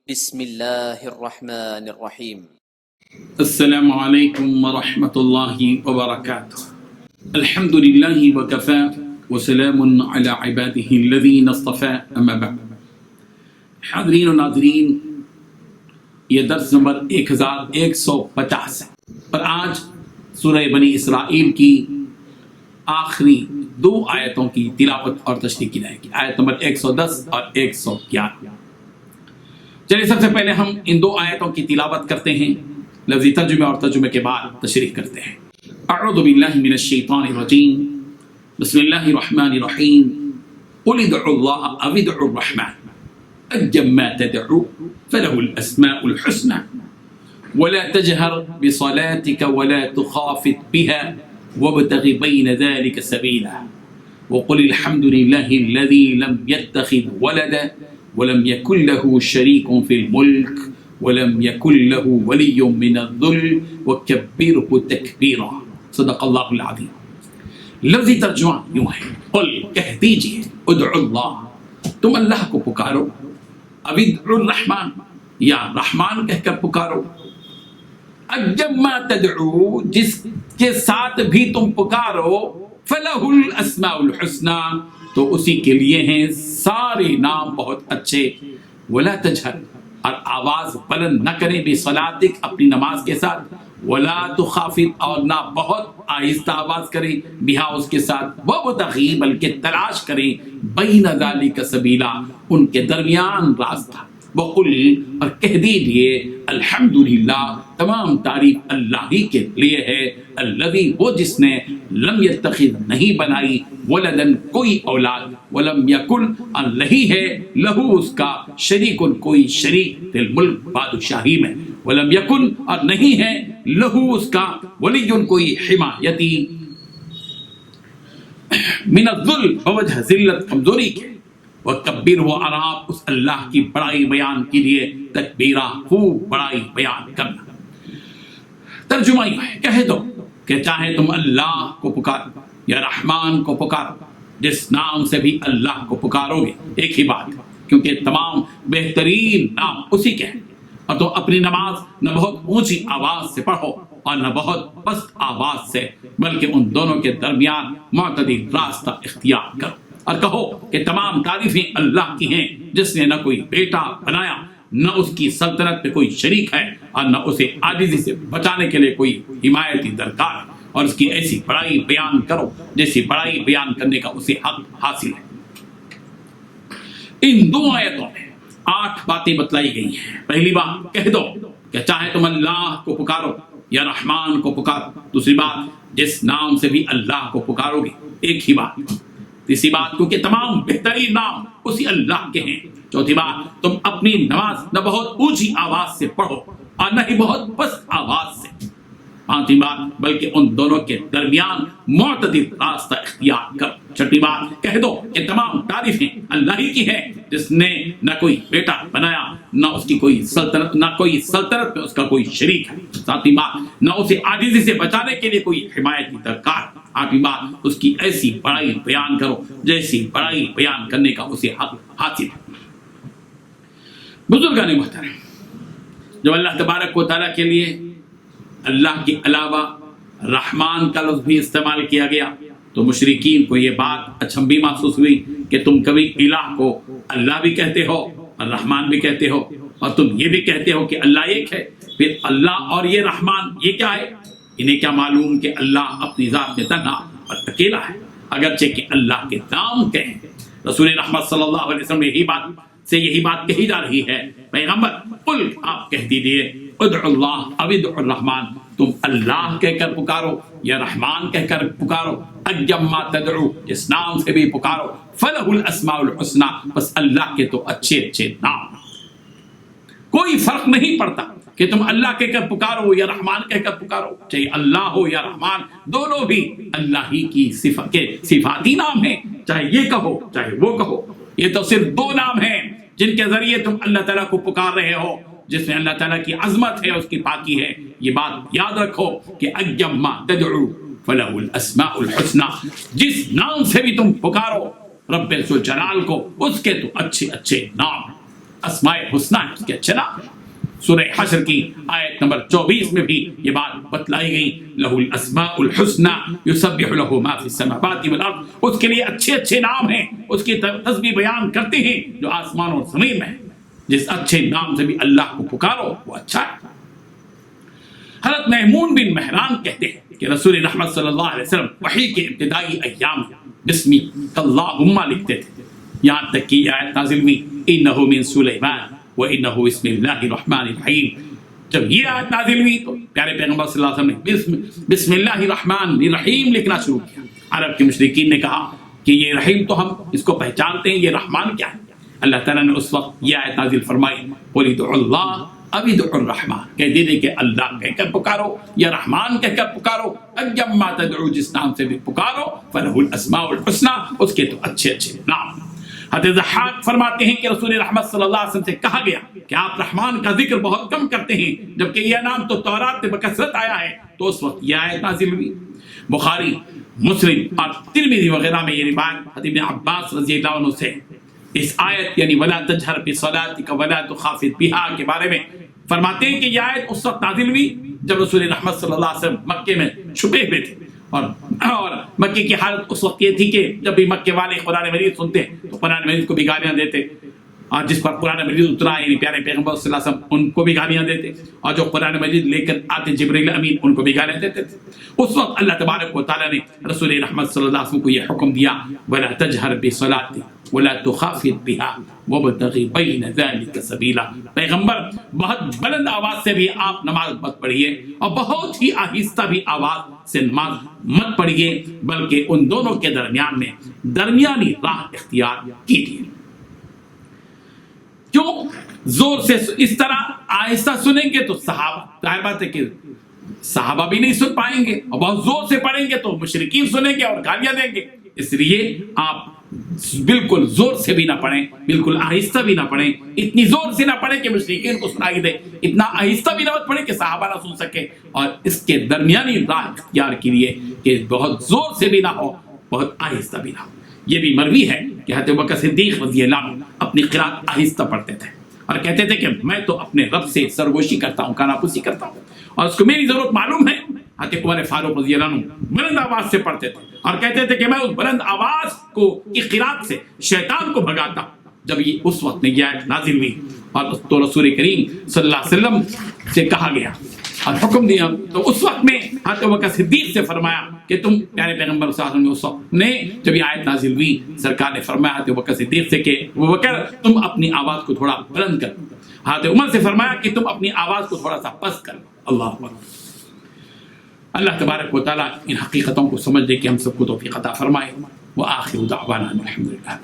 بسم اللہ الرحمن الرحیم۔ السلام علیکم ورحمۃ اللہ وبرکاتہ۔ الحمد للہ وکفی وسلام علی عبادہ الذین اصطفی، اما بعد۔ حاضرین و ناظرین، یہ درس نمبر 1150 ہے اور آج سورہ بنی اسرائیل کی آخری دو آیتوں کی تلاوت اور تشریح کی جائے گی، آیت نمبر 110 اور 111۔ چلیے سب سے پہلے ہم ان دو آیتوں کی تلاوت کرتے ہیں، لفظی ترجمے اور ترجمے کے بعد تشریح کرتے ہیں۔ اعوذ باللہ من الشیطان الرجیم، بسم اللہ الرحمن الرحیم۔ قل ادعوا اللہ او ادعوا الرحمن ایما تدعوا فله الاسماء الحسنى ولا تجهر بصلاتك ولا تخافت بها وابتغ بين ذلك سبيلا وقل الحمد لله الذي لم يتخذ ولدا ولم يكن له شريك في الملك ولم يكن له ولي من الذل وكبره تكبيرا۔ صدق اللہ العظیم۔ لفظی ترجمہ یوں ہے، قل کہہ دیجئے، ادعو اللہ، تم اللہ کو پکارو، اب ادعو الرحمن، یا رحمان کہہ کر پکارو، اجما تدعو، جس کے ساتھ بھی تم پکارو، فلہ الاسماء الحسنى، تو اسی کے لیے ہیں سارے نام بہت اچھے، ولا تجہر، اور آواز بلند نہ کریں، بصلاتک، اپنی نماز کے ساتھ، ولا تخافت، اور نہ بہت آہستہ آواز کریں، بہا، اس کے ساتھ، وابتغی، بلکہ تلاش کریں، بین ذالک سبیلا، ان کے درمیان راستہ، وقل، اور کہہ دیجئے، الحمدللہ، تمام تعریف اللہ ہی کے لیے ہے، الذی، وہ جس نے، لم یتخذ، نہیں بنائی، ولدن، کوئی اولاد، ولم یکن، اور نہیں ہے، لہو، اس کا، شریکن، کوئی شریک، فی الملک، بادشاہی میں، ولم یکن، اور نہیں ہے، لہو، اس کا، ولیٌ، کوئی حمایتی، من الذل، بوجہ ذلت، کمزوری کے، وکبر، وہ، اور آپ اس اللہ کی بڑائی بیان کیجئے، تکبیرہ، خوب بڑائی بیان کرنا۔ ترجمہ یہ ہے، کہہ دو کہ چاہے تم اللہ کو پکارو یا رحمان کو پکارو، جس نام سے بھی اللہ کو پکارو گے، ایک ہی بات، کیونکہ تمام بہترین نام اسی کے ہیں، اور تم اپنی نماز نہ بہت اونچی آواز سے پڑھو اور نہ بہت پست آواز سے، بلکہ ان دونوں کے درمیان معتدل راستہ اختیار کرو، اور کہو کہ تمام تعریفیں اللہ کی ہیں، جس نے نہ کوئی بیٹا بنایا، نہ اس کی سلطنت میں کوئی شریک ہے، اور نہ اسے عاجزی سے بچانے کے لیے کوئی حمایتی درکار ہے، اور اس کی ایسی بڑائی بیان کرو جیسی بڑائی بیان کرنے کا اسے حق حاصل ہے۔ ان دو آیتوں میں 8 باتیں بتلائی گئی ہیں۔ پہلی بات، کہہ دو کہ چاہے تم اللہ کو پکارو یا رحمان کو پکارو۔ دوسری بات، جس نام سے بھی اللہ کو پکارو گے، ایک ہی بات۔ تیسری بات، کیونکہ تمام بہترین نام اسی اللہ کے ہیں۔ چوتھی بات، تم اپنی نماز نہ بہت اونچی آواز سے پڑھو اور نہ ہی بہت پست آواز سے۔ پانچویں بات، بلکہ ان دونوں کے درمیان معتدل راستہ اختیار کرو۔ چھٹی بات، کہہ دو کہ تمام تعریفیں اللہ ہی کی ہیں، جس نے نہ کوئی بیٹا بنایا، نہ اس کی کوئی سلطنت، نہ کوئی سلطنت میں اس کا کوئی شریک ہے۔ ساتویں بات، نہ اسے عاجزی سے بچانے کے لیے کوئی حمایتی درکار۔ آٹھویں بات، اس کی ایسی بڑائی بیان کرو جیسی بڑائی بیان کرنے کا اسے حق حاصل ہے۔ بزرگان محترم، جب اللہ تبارک و تعالیٰ کے لیے اللہ کے علاوہ رحمان کا لفظ بھی استعمال کیا گیا تو مشرکین کو یہ بات اچنبھی محسوس ہوئی کہ تم کبھی الہ کو اللہ بھی کہتے ہو اور رحمان بھی کہتے ہو، اور تم یہ بھی کہتے ہو کہ اللہ ایک ہے، پھر اللہ اور یہ رحمان، یہ کیا ہے؟ انہیں کیا معلوم کہ اللہ اپنی ذات میں تنہا اور اکیلا ہے، اگرچہ کہ اللہ کے نام کہیں۔ رسول رحمت صلی اللہ علیہ وسلم یہی بات کہی جا رہی ہے۔ پیغمبر، قل، آپ کہہ دیجئے، ادعو اللہ او ادعو الرحمن، تم اللہ کہہ کر پکارو یا رحمان کہہ کر پکارو، ایما تدعو، جس نام سے بھی پکارو، فلہ الاسماء الحسنى، بس اللہ کے تو اچھے اچھے نام، کوئی فرق نہیں پڑتا کہ تم اللہ کہہ کر پکارو یا رحمان کہہ کر پکارو، چاہے اللہ ہو یا رحمان، دونوں بھی اللہ ہی کی صفاتی نام ہیں، چاہے یہ کہو چاہے وہ کہو۔ یہ تو صرف 2 نام ہیں جن کے ذریعے تم اللہ تعالیٰ کو پکار رہے ہو، جس میں اللہ تعالیٰ کی عظمت ہے، اس کی پاکی ہے۔ یہ بات یاد رکھو کہ ایما تدعو فلہ الاسماء الحسنى، جس نام سے بھی تم پکارو رب ذوالجلال کو، اس کے تو اچھے اچھے نام۔ اسماء الحسنى اس کے اچھے نام ہیں۔ سورہ حشر کی آیت نمبر 24 میں بھی یہ بات بتلائی گئی، لہ الاسماء الحسنى یسبح لہ ما فی السماوات والارض، اس کے لیے اچھے اچھے نام ہیں، اس کی تسبیح بیان کرتے ہیں جو آسمان اور زمین میں ہے۔ جس اچھے نام سے بھی اللہ کو پکارو وہ اچھا ہے۔ حضرت میمون بن مہران کہتے ہیں کہ رسول رحمت صلی اللہ علیہ وسلم وحی کے ابتدائی ایام بسمک اللہم لکھتے تھے، یہاں تک کہ آیت نازل ہوئی انہ من سلیمان وانہ بسم اللہ الرحمن الرحیم۔ جب یہ آیت نازل ہوئی تو پیارے پیغمبر صلی اللہ علیہ وسلم نے بسم اللہ الرحمن الرحیم لکھنا شروع کیا۔ عرب کے مشرکین نے کہا کہ یہ رحیم تو ہم اس کو پہچانتے ہیں، یہ رحمان کیا ہے؟ اللہ تعالیٰ نے اس وقت یہ آیت نازل فرمائی قل ادعوا اللہ او ادعوا الرحمن، کہہ دیجیے کہ اللہ کہہ کر پکارو یا رحمان کہہ کر پکارو، ایما تدعو جس نام سے بھی پکارو فلہ الاسماء الحسنى، اس کے تو اچھے اچھے نام۔ حضرت ضحاک فرماتے ہیں کہ رسول رحمت صلی اللہ علیہ وسلم سے کہا گیا کہ آپ رحمان کا ذکر بہت کم کرتے ہیں، جبکہ یہ نام تو تورات میں بکثرت آیا ہے۔ تو اس وقت یہ آیت نازل ہوئی۔ بخاری، مسلم اور ترمذی وغیرہ میں یہ روایت حضرت ابن عباس رضی اللہ عنہ سے اس آیت یعنی ولا تجہر بصلاتک ولا تخافت بها کے بارے میں فرماتے ہیں کہ یہ آیت اس وقت نازل ہوئی جب رسول رحمت صلی اللہ علیہ وسلم مکے میں چھپے ہوئے تھے، اور مکے کی حالت اس وقت یہ تھی کہ جب بھی مکے والے قرآن مجید سنتے تو قرآن مجید کو بھی گالیاں دیتے، اور جس پر قرآن مجید اترا یعنی پیارے پیغمبر صلی اللہ علیہ وسلم ان کو بھی گالیاں دیتے، اور جو قرآن مجید لے کر آتے جبرائیل امین ان کو بھی گالیاں دیتے تھے۔ اس وقت اللہ تبارک و تعالیٰ نے رسول رحمت صلی اللہ علیہ وسلم کو یہ حکم دیا ولا تجہر بصلاتک ولا تخافت بها وابتغ بین ذلک سبیلا، پیغمبر بہت بلند آواز سے بھی آپ نماز مت پڑھیے اور بہت ہی آہستہ بھی آواز سے نماز مت پڑھیے، بلکہ ان دونوں کے درمیان میں درمیانی راہ اختیار کیجیے۔ کیوں زور سے اس طرح آہستہ سنیں گے تو ظاہر بات ہے کہ صحابہ بھی نہیں سن پائیں گے، اور بہت زور سے پڑھیں گے تو مشرکین سنیں گے اور گالیاں دیں گے۔ اس لیے آپ بالکل زور سے بھی نہ پڑھیں، بالکل آہستہ بھی نہ پڑھیں، اتنی زور سے نہ پڑھیں کہ مشرکین کو سنائی دے، اتنا آہستہ بھی نہ پڑھیں کہ صحابہ نہ سن سکے، اور اس کے درمیانی راہ اختیار کیجیے کہ بہت زور سے بھی نہ ہو بہت آہستہ بھی نہ ہو۔ یہ بھی مروی ہے کہ حضرت ابوبکر صدیق رضی اللہ عنہ اپنی قرات آہستہ پڑھتے تھے اور کہتے تھے کہ میں تو اپنے رب سے سرگوشی کرتا ہوں، کاناپوسی کرتا ہوں، اور اس کو میری ضرورت معلوم ہے۔ حضرت عمر فاروق رضی اللہ عنہ بلند آواز سے پڑھتے تھے اور کہتے تھے کہ میں اس بلند آواز کی قرات سے شیطان کو بھگاتا ہوں۔ جب یہ اس وقت میں یہ آیت نازل ہوئی اور تو رسول کریم صلی اللہ علیہ وسلم سے کہا گیا اور حکم دیا، تو اس وقت میں حضرت ابوبکر صدیق سے فرمایا کہ تم پیارے پیغمبر صلی اللہ علیہ وسلم اس وقت نے جب یہ آیت نازل ہوئی سرکار نے فرمایا حضرت ابوبکر صدیق سے کہ ابوبکر تم اپنی آواز کو تھوڑا بلند کر، حضرت عمر سے فرمایا کہ تم اپنی آواز کو تھوڑا سا پست کر۔ اللہ اکبر۔ اللہ تبارک و تعالیٰ ان حقیقتوں کو سمجھنے کی ہم سب کو توفیق عطا فرمائے۔ وآخر دعوانا الحمدللہ۔